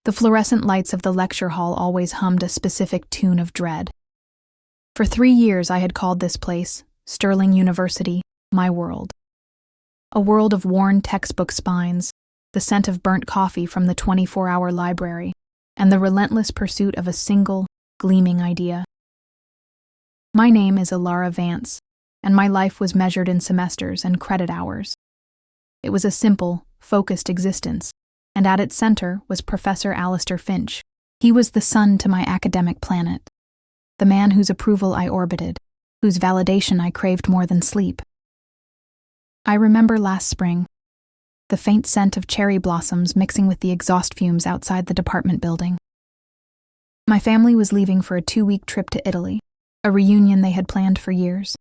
The fluorescent lights of the lecture hall always hummed a specific tune of dread. For 3 years I had called this place, Sterling University, my world. A world of worn textbook spines, the scent of burnt coffee from the 24-hour library, and the relentless pursuit of a single, gleaming idea. My name is Alara Vance, and my life was measured in semesters and credit hours. It was a simple, focused existence, and at its center was Professor Alistair Finch. He was the sun to my academic planet, the man whose approval I orbited, whose validation I craved more than sleep. I remember last spring, the faint scent of cherry blossoms mixing with the exhaust fumes outside the department building. My family was leaving for a 2-week trip to Italy, a reunion they had planned for years.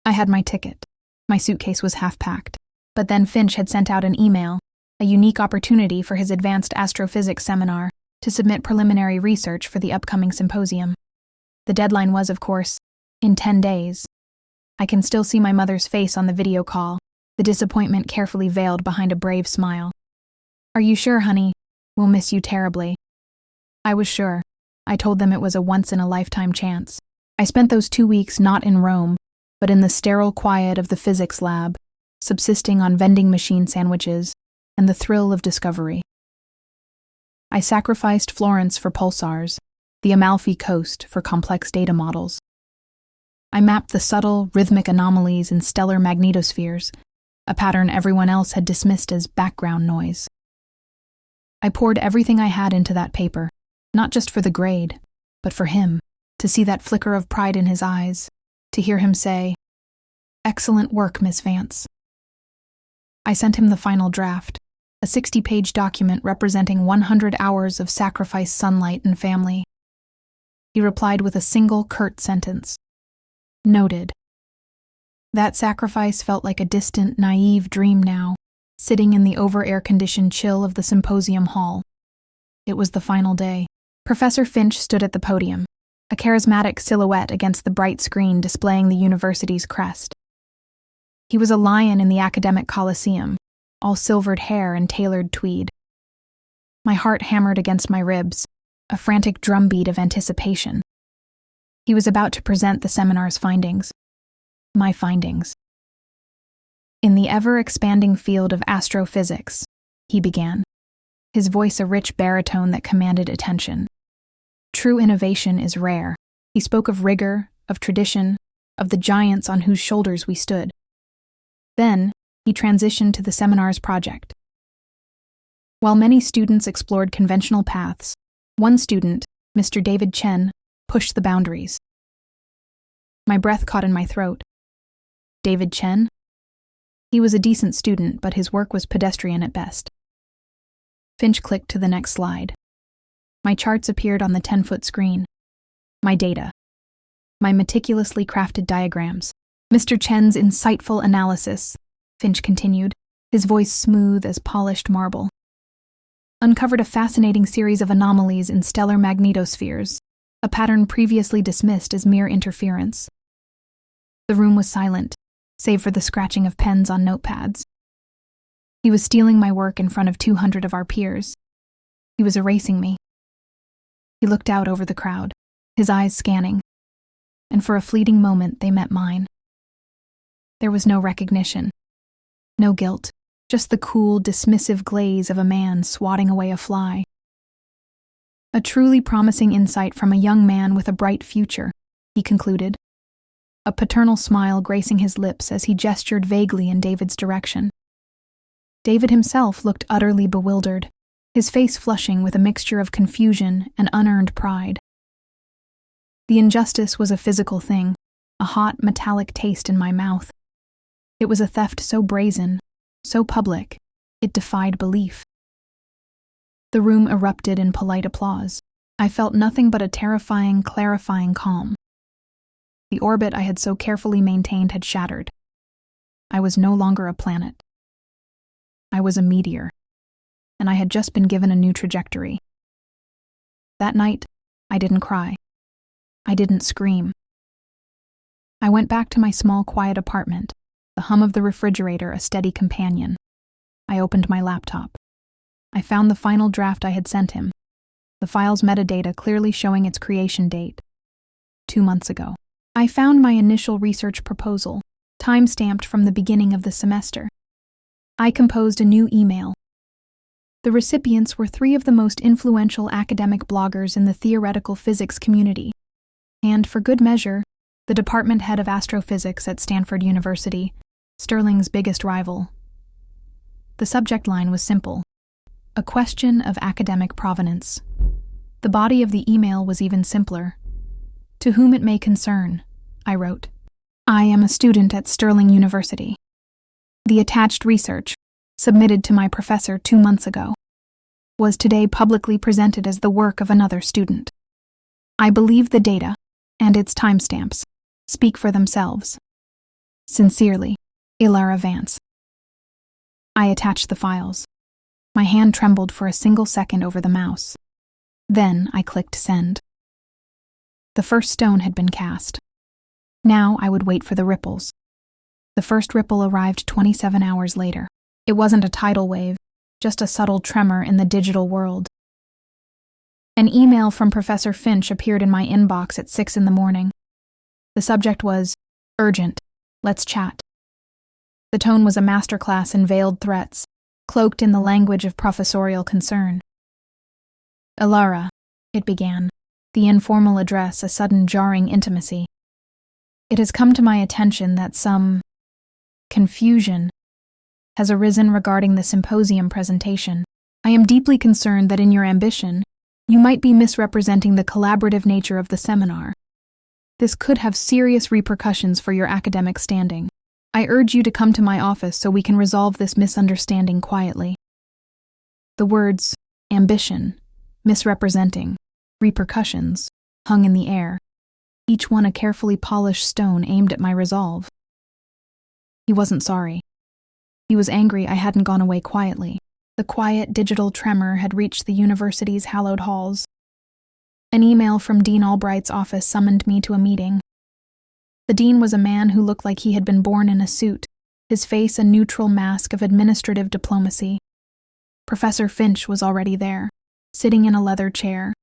I had my ticket. My suitcase was half-packed. But then Finch had sent out an email, a unique opportunity for his advanced astrophysics seminar to submit preliminary research for the upcoming symposium. The deadline was, of course, in 10 days. I can still see my mother's face on the video call, the disappointment carefully veiled behind a brave smile. "Are you sure, honey? We'll miss you terribly." I was sure. I told them it was a once-in-a-lifetime chance. I spent those 2 weeks not in Rome, but in the sterile quiet of the physics lab, subsisting on vending machine sandwiches and the thrill of discovery. I sacrificed Florence for pulsars, the Amalfi Coast for complex data models. I mapped the subtle, rhythmic anomalies in stellar magnetospheres, a pattern everyone else had dismissed as background noise. I poured everything I had into that paper, not just for the grade, but for him, to see that flicker of pride in his eyes, to hear him say, "Excellent work, Miss Vance." I sent him the final draft, a 60-page document representing 100 hours of sacrificed sunlight and family. He replied with a single curt sentence. "Noted." That sacrifice felt like a distant, naive dream now, sitting in the over-air-conditioned chill of the symposium hall. It was the final day. Professor Finch stood at the podium, a charismatic silhouette against the bright screen displaying the university's crest. He was a lion in the academic coliseum, all silvered hair and tailored tweed. My heart hammered against my ribs, a frantic drumbeat of anticipation. He was about to present the seminar's findings. My findings. "In the ever-expanding field of astrophysics," he began, his voice a rich baritone that commanded attention. "True innovation is rare." He spoke of rigor, of tradition, of the giants on whose shoulders we stood. Then, he transitioned to the seminar's project. While many students explored conventional paths, one student, Mr. David Chen, pushed the boundaries. My breath caught in my throat. David Chen? He was a decent student, but his work was pedestrian at best. Finch clicked to the next slide. My charts appeared on the 10-foot screen. My data. My meticulously crafted diagrams. Mr. Chen's insightful analysis, Finch continued, his voice smooth as polished marble, uncovered a fascinating series of anomalies in stellar magnetospheres, a pattern previously dismissed as mere interference. The room was silent, save for the scratching of pens on notepads. He was stealing my work in front of 200 of our peers. He was erasing me. He looked out over the crowd, his eyes scanning, and for a fleeting moment they met mine. There was no recognition, no guilt, just the cool, dismissive glaze of a man swatting away a fly. A truly promising insight from a young man with a bright future, he concluded, a paternal smile gracing his lips as he gestured vaguely in David's direction. David himself looked utterly bewildered, his face flushing with a mixture of confusion and unearned pride. The injustice was a physical thing, a hot, metallic taste in my mouth. It was a theft so brazen, so public, it defied belief. The room erupted in polite applause. I felt nothing but a terrifying, clarifying calm. The orbit I had so carefully maintained had shattered. I was no longer a planet. I was a meteor, and I had just been given a new trajectory. That night, I didn't cry. I didn't scream. I went back to my small, quiet apartment, the hum of the refrigerator a steady companion. I opened my laptop. I found the final draft I had sent him, the file's metadata clearly showing its creation date, 2 months ago. I found my initial research proposal, time-stamped from the beginning of the semester. I composed a new email. The recipients were 3 of the most influential academic bloggers in the theoretical physics community, and, for good measure, the department head of astrophysics at Stanford University, Sterling's biggest rival. The subject line was simple: a question of academic provenance. The body of the email was even simpler. To whom it may concern, I wrote. I am a student at Sterling University. The attached research, submitted to my professor 2 months ago, was today publicly presented as the work of another student. I believe the data, and its timestamps, speak for themselves. Sincerely, Ilara Vance. I attached the files. My hand trembled for a single second over the mouse. Then I clicked send. The first stone had been cast. Now I would wait for the ripples. The first ripple arrived 27 hours later. It wasn't a tidal wave, just a subtle tremor in the digital world. An email from Professor Finch appeared in my inbox at 6 a.m. The subject was, urgent, let's chat. The tone was a masterclass in veiled threats, cloaked in the language of professorial concern. Ilara, it began, the informal address a sudden jarring intimacy. It has come to my attention that some confusion has arisen regarding the symposium presentation. I am deeply concerned that in your ambition, you might be misrepresenting the collaborative nature of the seminar. This could have serious repercussions for your academic standing. I urge you to come to my office so we can resolve this misunderstanding quietly. The words, ambition, misrepresenting, repercussions, hung in the air, each one a carefully polished stone aimed at my resolve. He wasn't sorry. He was angry I hadn't gone away quietly. The quiet digital tremor had reached the university's hallowed halls. An email from Dean Albright's office summoned me to a meeting. The dean was a man who looked like he had been born in a suit, his face a neutral mask of administrative diplomacy. Professor Finch was already there, sitting in a leather chair,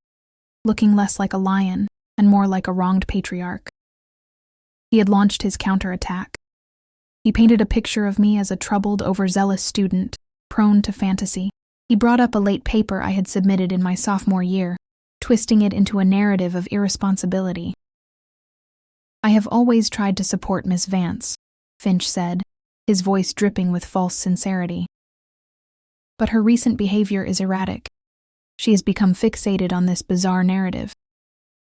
looking less like a lion and more like a wronged patriarch. He had launched his counterattack. He painted a picture of me as a troubled, overzealous student, prone to fantasy. He brought up a late paper I had submitted in my sophomore year, twisting it into a narrative of irresponsibility. I have always tried to support Miss Vance, Finch said, his voice dripping with false sincerity. But her recent behavior is erratic. She has become fixated on this bizarre narrative.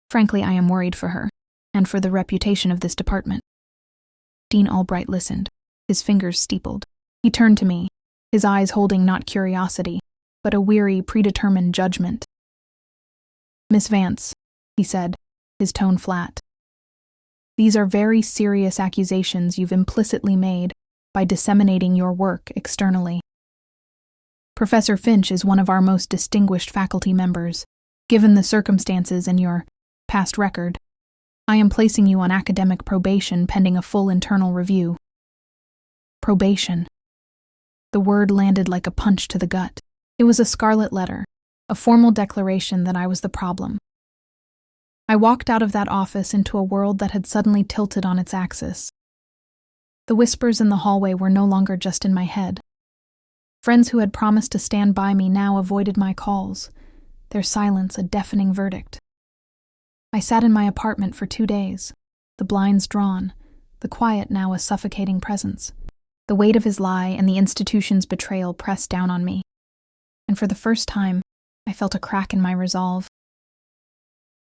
Frankly, I am worried for her, and for the reputation of this department. Dean Albright listened, his fingers steepled. He turned to me, his eyes holding not curiosity, but a weary, predetermined judgment. Miss Vance, he said, his tone flat. These are very serious accusations you've implicitly made by disseminating your work externally. Professor Finch is one of our most distinguished faculty members. Given the circumstances and your past record, I am placing you on academic probation pending a full internal review. Probation. The word landed like a punch to the gut. It was a scarlet letter, a formal declaration that I was the problem. I walked out of that office into a world that had suddenly tilted on its axis. The whispers in the hallway were no longer just in my head. Friends who had promised to stand by me now avoided my calls, their silence a deafening verdict. I sat in my apartment for 2 days, the blinds drawn, the quiet now a suffocating presence. The weight of his lie and the institution's betrayal pressed down on me, and for the first time, I felt a crack in my resolve.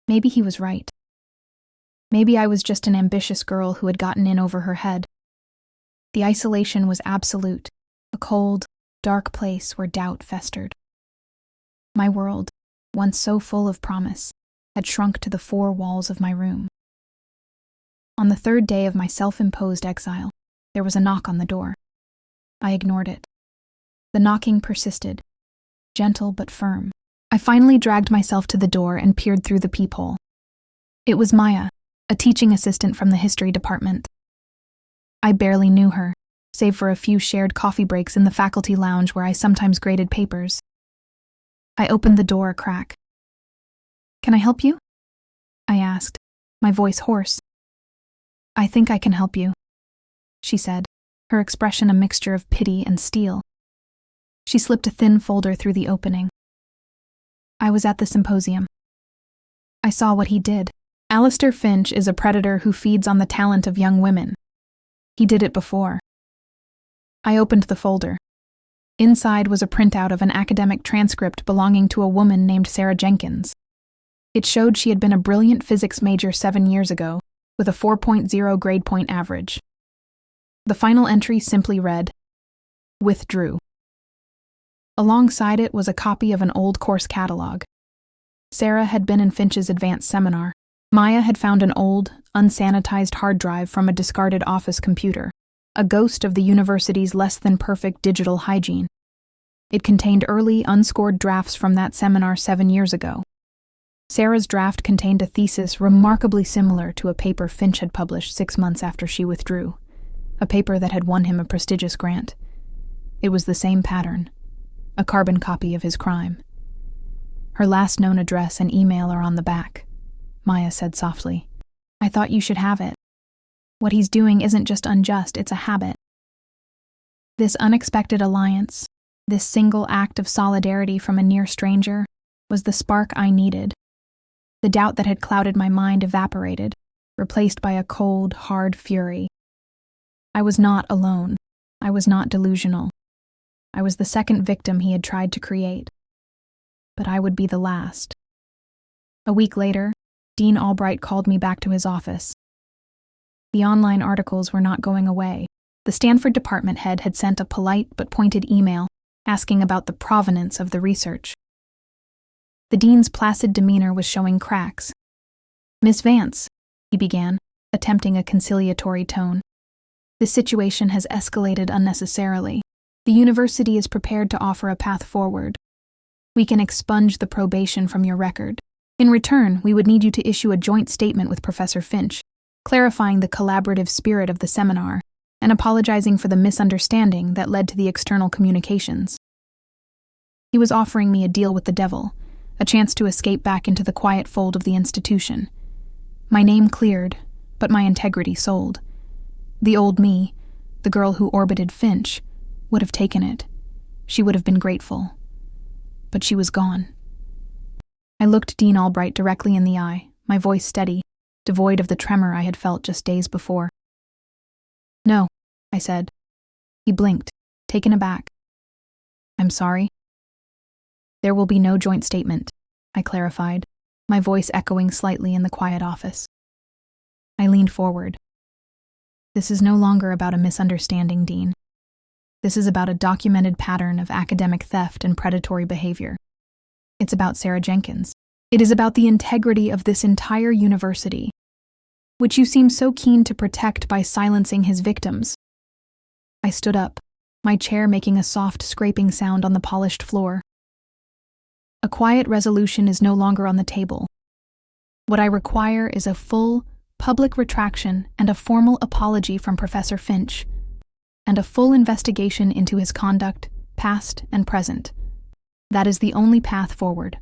Maybe he was right. Maybe I was just an ambitious girl who had gotten in over her head. The isolation was absolute, a cold, dark place where doubt festered. My world, once so full of promise, had shrunk to the 4 walls of my room. On the 3rd day of my self-imposed exile, there was a knock on the door. I ignored it. The knocking persisted, gentle but firm. I finally dragged myself to the door and peered through the peephole. It was Maya, a teaching assistant from the history department. I barely knew her, save for a few shared coffee breaks in the faculty lounge where I sometimes graded papers. I opened the door a crack. "Can I help you?" I asked, my voice hoarse. "I think I can help you," she said, her expression a mixture of pity and steel. She slipped a thin folder through the opening. "I was at the symposium. I saw what he did. Alistair Finch is a predator who feeds on the talent of young women. He did it before." I opened the folder. Inside was a printout of an academic transcript belonging to a woman named Sarah Jenkins. It showed she had been a brilliant physics major 7 years ago, with a 4.0 grade point average. The final entry simply read, "Withdrew." Alongside it was a copy of an old course catalog. Sarah had been in Finch's advanced seminar. Maya had found an old, unsanitized hard drive from a discarded office computer, a ghost of the university's less-than-perfect digital hygiene. It contained early, unscored drafts from that seminar 7 years ago. Sarah's draft contained a thesis remarkably similar to a paper Finch had published 6 months after she withdrew, a paper that had won him a prestigious grant. It was the same pattern, a carbon copy of his crime. "Her last known address and email are on the back," Maya said softly. "I thought you should have it. What he's doing isn't just unjust, it's a habit." This unexpected alliance, this single act of solidarity from a near stranger, was the spark I needed. The doubt that had clouded my mind evaporated, replaced by a cold, hard fury. I was not alone. I was not delusional. I was the second victim he had tried to create. But I would be the last. A week later, Dean Albright called me back to his office. The online articles were not going away. The Stanford department head had sent a polite but pointed email asking about the provenance of the research. The dean's placid demeanor was showing cracks. "Miss Vance," he began, attempting a conciliatory tone. "This situation has escalated unnecessarily. The university is prepared to offer a path forward. We can expunge the probation from your record. In return, we would need you to issue a joint statement with Professor Finch, clarifying the collaborative spirit of the seminar and apologizing for the misunderstanding that led to the external communications." He was offering me a deal with the devil, a chance to escape back into the quiet fold of the institution. My name cleared, but my integrity sold. The old me, the girl who orbited Finch, would have taken it. She would have been grateful. But she was gone. I looked Dean Albright directly in the eye, my voice steady, devoid of the tremor I had felt just days before. "No," I said. He blinked, taken aback. "I'm sorry." "There will be no joint statement," I clarified, my voice echoing slightly in the quiet office. I leaned forward. "This is no longer about a misunderstanding, Dean. This is about a documented pattern of academic theft and predatory behavior. It's about Sarah Jenkins. It is about the integrity of this entire university, which you seem so keen to protect by silencing his victims." I stood up, my chair making a soft scraping sound on the polished floor. "A quiet resolution is no longer on the table. What I require is a full, public retraction and a formal apology from Professor Finch, and a full investigation into his conduct, past and present. That is the only path forward."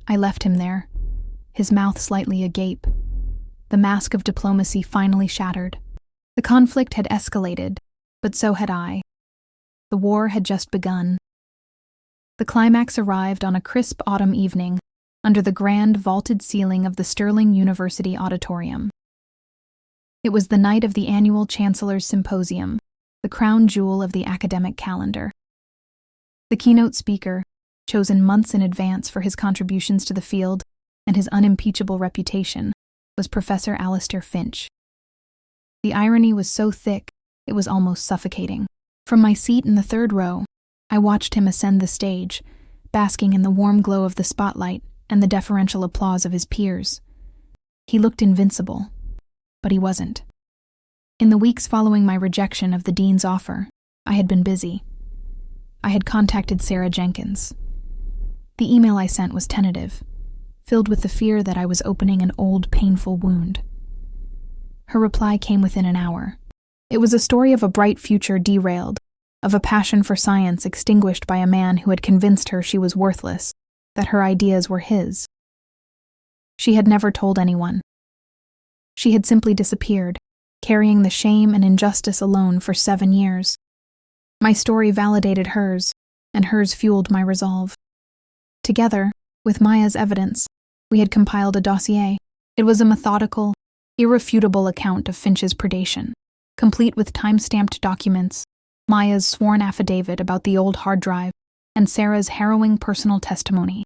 I left him there, his mouth slightly agape, the mask of diplomacy finally shattered. The conflict had escalated, but so had I. The war had just begun. The climax arrived on a crisp autumn evening under the grand vaulted ceiling of the Sterling University Auditorium. It was the night of the annual Chancellor's Symposium, the crown jewel of the academic calendar. The keynote speaker, chosen months in advance for his contributions to the field and his unimpeachable reputation, was Professor Alistair Finch. The irony was so thick, it was almost suffocating. From my seat in the third row, I watched him ascend the stage, basking in the warm glow of the spotlight and the deferential applause of his peers. He looked invincible, but he wasn't. In the weeks following my rejection of the dean's offer, I had been busy. I had contacted Sarah Jenkins. The email I sent was tentative, filled with the fear that I was opening an old, painful wound. Her reply came within an hour. It was a story of a bright future derailed, of a passion for science extinguished by a man who had convinced her she was worthless, that her ideas were his. She had never told anyone. She had simply disappeared, carrying the shame and injustice alone for 7 years. My story validated hers, and hers fueled my resolve. Together, with Maya's evidence, we had compiled a dossier. It was a methodical, irrefutable account of Finch's predation, complete with time-stamped documents, Maya's sworn affidavit about the old hard drive, and Sarah's harrowing personal testimony.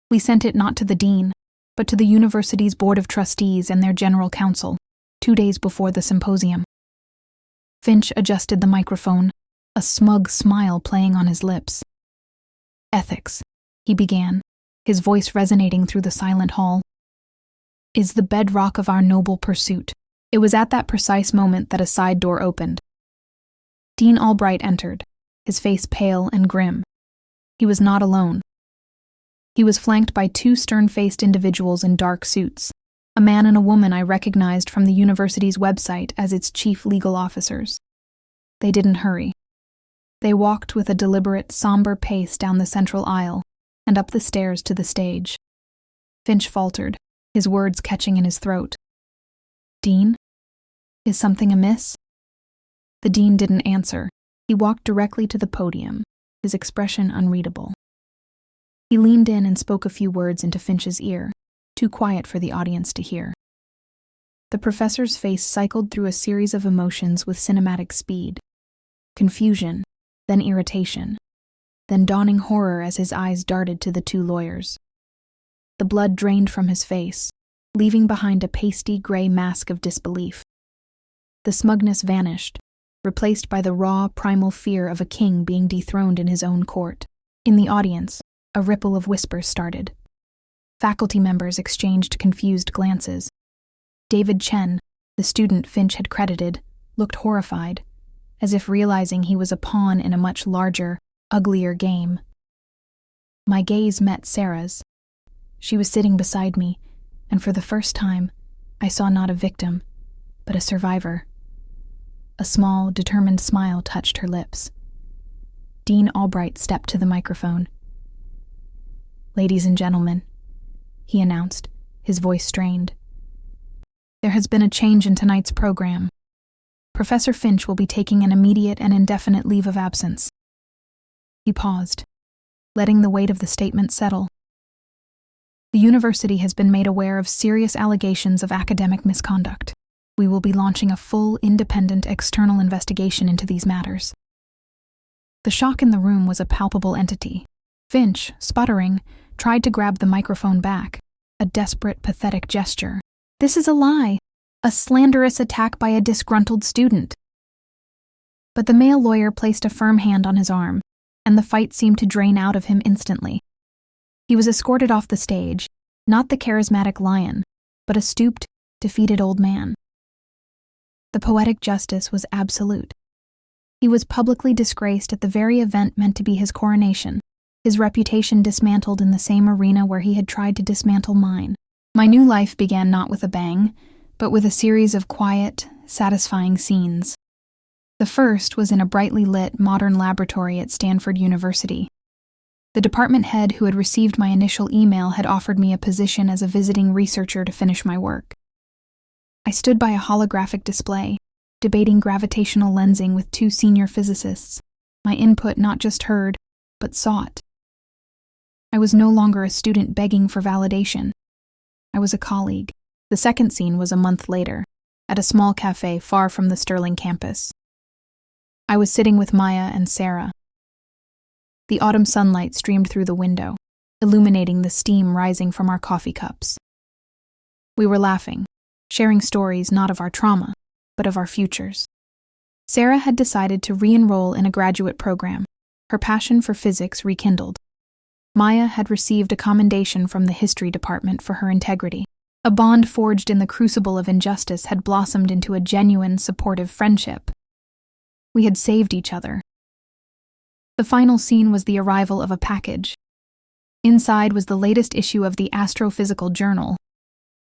We sent it not to the dean, but to the university's board of trustees and their general council, 2 days before the symposium. Finch adjusted the microphone, a smug smile playing on his lips. "Ethics," he began, his voice resonating through the silent hall, "is the bedrock of our noble pursuit." It was at that precise moment that a side door opened. Dean Albright entered, his face pale and grim. He was not alone. He was flanked by 2 stern-faced individuals in dark suits, a man and a woman I recognized from the university's website as its chief legal officers. They didn't hurry. They walked with a deliberate, somber pace down the central aisle and up the stairs to the stage. Finch faltered, his words catching in his throat. "Dean? Is something amiss?" The dean didn't answer. He walked directly to the podium, his expression unreadable. He leaned in and spoke a few words into Finch's ear, too quiet for the audience to hear. The professor's face cycled through a series of emotions with cinematic speed. Confusion, then irritation, then dawning horror as his eyes darted to the 2 lawyers. The blood drained from his face, leaving behind a pasty gray mask of disbelief. The smugness vanished, replaced by the raw, primal fear of a king being dethroned in his own court. In the audience, a ripple of whispers started. Faculty members exchanged confused glances. David Chen, the student Finch had credited, looked horrified, as if realizing he was a pawn in a much larger, uglier game. My gaze met Sarah's. She was sitting beside me, and for the first time, I saw not a victim, but a survivor. A small, determined smile touched her lips. Dean Albright stepped to the microphone. "Ladies and gentlemen," he announced, his voice strained. "There has been a change in tonight's program. Professor Finch will be taking an immediate and indefinite leave of absence." He paused, letting the weight of the statement settle. "The university has been made aware of serious allegations of academic misconduct. We will be launching a full, independent, external investigation into these matters." The shock in the room was a palpable entity. Finch, sputtering, tried to grab the microphone back, a desperate, pathetic gesture. "This is a lie, a slanderous attack by a disgruntled student." But the male lawyer placed a firm hand on his arm, and the fight seemed to drain out of him instantly. He was escorted off the stage, not the charismatic lion, but a stooped, defeated old man. The poetic justice was absolute. He was publicly disgraced at the very event meant to be his coronation, his reputation dismantled in the same arena where he had tried to dismantle mine. My new life began not with a bang, but with a series of quiet, satisfying scenes. The first was in a brightly lit, modern laboratory at Stanford University. The department head who had received my initial email had offered me a position as a visiting researcher to finish my work. I stood by a holographic display, debating gravitational lensing with 2 senior physicists, my input not just heard, but sought. I was no longer a student begging for validation. I was a colleague. The second scene was a month later, at a small cafe far from the Sterling campus. I was sitting with Maya and Sarah. The autumn sunlight streamed through the window, illuminating the steam rising from our coffee cups. We were laughing, sharing stories not of our trauma, but of our futures. Sarah had decided to re-enroll in a graduate program, her passion for physics rekindled. Maya had received a commendation from the history department for her integrity. A bond forged in the crucible of injustice had blossomed into a genuine, supportive friendship. We had saved each other. The final scene was the arrival of a package. Inside was the latest issue of the Astrophysical Journal.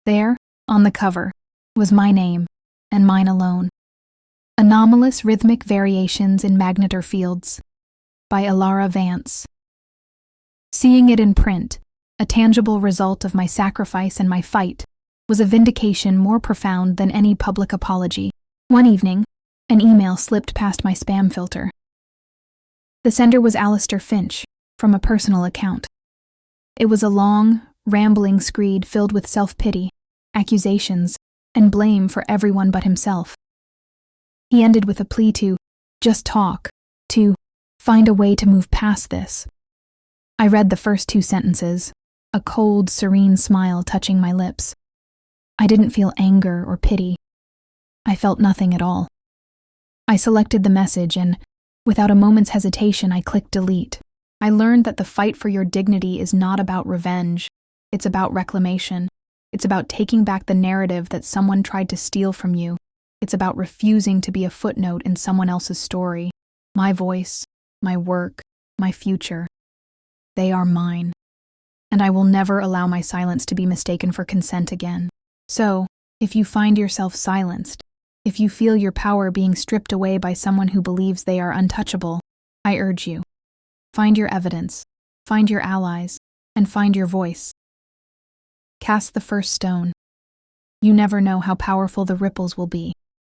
There, on the cover, was my name, and mine alone. A Anomalous Rhythmic Variations in Magnetar Fields by Ilara Vance. Seeing it in print, a tangible result of my sacrifice and my fight, was a vindication more profound than any public apology. One evening, an email slipped past my spam filter. The sender was Alistair Finch, from a personal account. It was a long, rambling screed filled with self-pity, accusations, and blame for everyone but himself. He ended with a plea to just talk, to find a way to move past this. I read the first 2 sentences, a cold, serene smile touching my lips. I didn't feel anger or pity. I felt nothing at all. I selected the message and, without a moment's hesitation, I clicked delete. I learned that the fight for your dignity is not about revenge. It's about reclamation. It's about taking back the narrative that someone tried to steal from you. It's about refusing to be a footnote in someone else's story. My voice, my work, my future. They are mine. And I will never allow my silence to be mistaken for consent again. So, if you find yourself silenced, if you feel your power being stripped away by someone who believes they are untouchable, I urge you, find your evidence, find your allies, and find your voice. Cast the first stone. You never know how powerful the ripples will be.